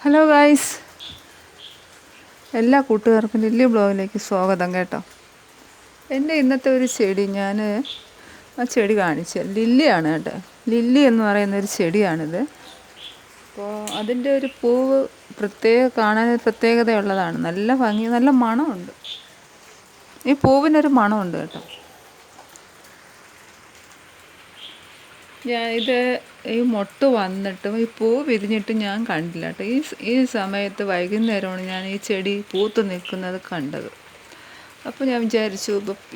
Hello guys, എല്ലാ കൂട്ടുകാർക്കും lily ബ്ലോഗിലേക്ക് സ്വാഗതം കേട്ടോ. എൻ്റെ ഇന്നത്തെ ഒരു ചെടി ഞാൻ ആ ചെടി കാണിച്ചു. ലില്ലിയാണ് കേട്ടോ. ലില്ലി എന്ന് പറയുന്നൊരു ചെടിയാണിത്. അപ്പോൾ അതിൻ്റെ ഒരു പൂവ് കാണാൻ പ്രത്യേകതയുള്ളതാണ്. നല്ല ഭംഗി, നല്ല മണമുണ്ട്. ഈ പൂവിനൊരു മണമുണ്ട് കേട്ടോ. ഈ മൊട്ട് വന്നിട്ടും ഈ പൂ വിരിഞ്ഞിട്ടും ഞാൻ കണ്ടില്ല കേട്ടോ. ഈ സമയത്ത് വൈകുന്നേരമാണ് ഞാൻ ഈ ചെടി പൂത്ത് നിൽക്കുന്നത് കണ്ടത്. അപ്പോൾ ഞാൻ വിചാരിച്ചു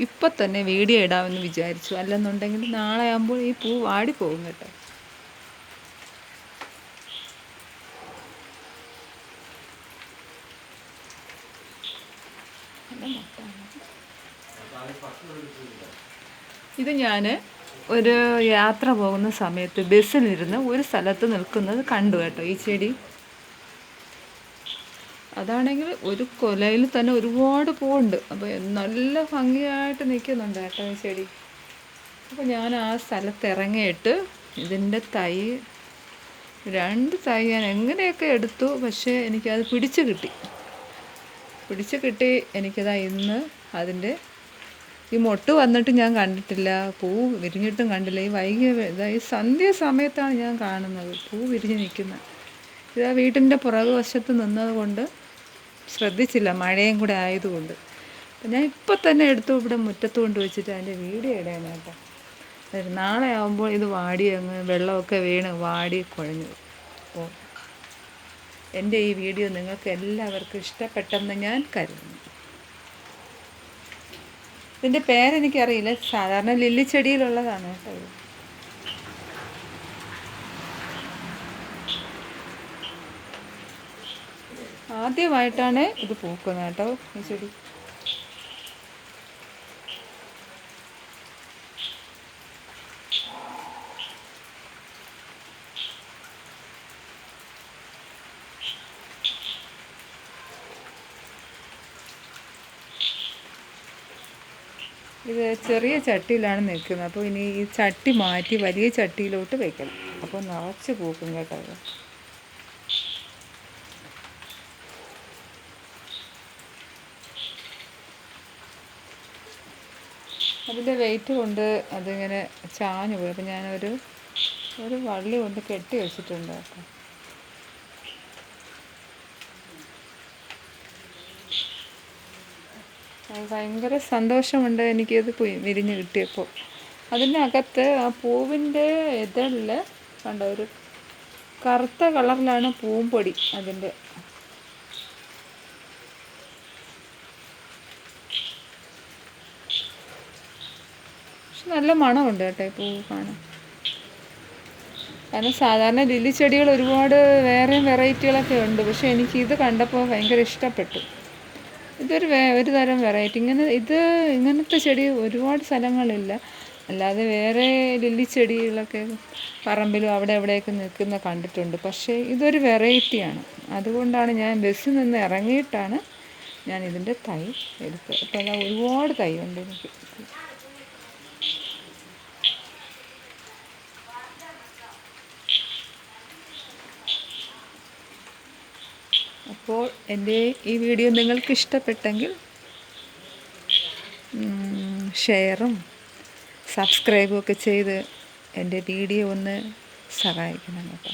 ഇപ്പം തന്നെ വീഡിയോ ഇടാമെന്ന് വിചാരിച്ചു. അല്ലെന്നുണ്ടെങ്കിൽ നാളെ ആകുമ്പോൾ ഈ പൂ വാടിപ്പോകും കേട്ടോ. ഇത് ഞാൻ ഒരു യാത്ര പോകുന്ന സമയത്ത് ബസ്സിലിരുന്ന് ഒരു സ്ഥലത്ത് നിൽക്കുന്നത് കണ്ടു കേട്ടോ. ഈ ചെടി അതാണെങ്കിൽ ഒരു കൊലയിൽ തന്നെ ഒരുപാട് പൂവുണ്ട്. അപ്പോൾ നല്ല ഭംഗിയായിട്ട് നിൽക്കുന്നുണ്ട് കേട്ടോ ഈ ചെടി. അപ്പോൾ ഞാൻ ആ സ്ഥലത്ത് ഇറങ്ങിയിട്ട് ഇതിൻ്റെ രണ്ട് തൈ ഞാൻ എങ്ങനെയൊക്കെ എടുത്തു. പക്ഷേ എനിക്കത് പിടിച്ച് കിട്ടി. എനിക്കതാ ഇന്ന് അതിൻ്റെ ഈ മൊട്ട് വന്നിട്ട് ഞാൻ കണ്ടിട്ടില്ല, പൂ വിരിഞ്ഞിട്ടും കണ്ടില്ല. ഈ സന്ധ്യ സമയത്താണ് ഞാൻ കാണുന്നത് പൂ വിരിഞ്ഞ് നിൽക്കുന്നത്. ഇതാ വീട്ടിൻ്റെ പുറകു വശത്ത് നിന്നതുകൊണ്ട് ശ്രദ്ധിച്ചില്ല, മഴയും കൂടെ ആയതുകൊണ്ട്. അപ്പം ഞാൻ ഇപ്പം തന്നെ എടുത്തു ഇവിടെ മുറ്റത്ത് കൊണ്ട് വെച്ചിട്ട് അതിൻ്റെ വീഡിയോ ഇടാൻ കേട്ടോ. നാളെ ആകുമ്പോൾ ഇത് അങ്ങ് വെള്ളമൊക്കെ വീണ് വാടി കുഴഞ്ഞു. അപ്പോൾ എൻ്റെ ഈ വീഡിയോ നിങ്ങൾക്ക് എല്ലാവർക്കും ഇഷ്ടപ്പെട്ടെന്ന് ഞാൻ കരുതുന്നു. ഇതിൻ്റെ പേരെനിക്കറിയില്ല, സാധാരണ ലില്ലി ചെടിയിലുള്ളതാണ് കേട്ടോ. ആദ്യമായിട്ടാണ് ഇത് പൂക്കുന്നത് കേട്ടോ ഈ ചെടി. ഇത് ചെറിയ ചട്ടിയിലാണ് നിൽക്കുന്നത്. അപ്പോൾ ഇനി ഈ ചട്ടി മാറ്റി വലിയ ചട്ടിയിലോട്ട് വെക്കണം. അപ്പോൾ നിറച്ച് പൂക്കും കേട്ടോ. അതിൻ്റെ വെയിറ്റ് കൊണ്ട് അതിങ്ങനെ ചാഞ്ഞു പോയി. അപ്പോൾ ഞാനൊരു വള്ളി കൊണ്ട് കെട്ടി വെച്ചിട്ടുണ്ട് കേട്ടോ. ഭയങ്കര സന്തോഷമുണ്ട് എനിക്കത് വിരിഞ്ഞ് കിട്ടിയപ്പോൾ. അതിനകത്ത് ആ പൂവിൻ്റെ ഇതളിൽ കണ്ട ഒരു കറുത്ത കളറിലാണ് പൂമ്പൊടി അതിൻ്റെ. പക്ഷെ നല്ല മണമുണ്ട് കേട്ടോ ഈ പൂ കാണാൻ. കാരണം സാധാരണ ലില്ലി ചെടികൾ ഒരുപാട് വേറെ വെറൈറ്റികളൊക്കെ ഉണ്ട്. പക്ഷെ എനിക്കിത് കണ്ടപ്പോൾ ഭയങ്കര ഇഷ്ടപ്പെട്ടു. ഒരു തരം വെറൈറ്റി. ഇങ്ങനത്തെ ചെടി ഒരുപാട് സ്ഥലങ്ങളില്ല. അല്ലാതെ വേറെ ലില്ലി ചെടികളൊക്കെ പറമ്പിലും അവിടെ എവിടെയൊക്കെ നിൽക്കുന്ന കണ്ടിട്ടുണ്ട്. പക്ഷേ ഇതൊരു വെറൈറ്റിയാണ്. അതുകൊണ്ടാണ് ഞാൻ ബസ്സിൽ നിന്ന് ഇറങ്ങിയിട്ടാണ് ഞാൻ ഇതിൻ്റെ തൈ എടുത്തത്. അപ്പോൾ അതാ ഒരുപാട് തൈ ഉണ്ട് എനിക്ക്. അപ്പോൾ എൻ്റെ ഈ വീഡിയോ നിങ്ങൾക്ക് ഇഷ്ടപ്പെട്ടെങ്കിൽ ഷെയറും സബ്സ്ക്രൈബും ഒക്കെ ചെയ്ത് എൻ്റെ വീഡിയോ ഒന്ന് സഹായിക്കണം കേട്ടോ.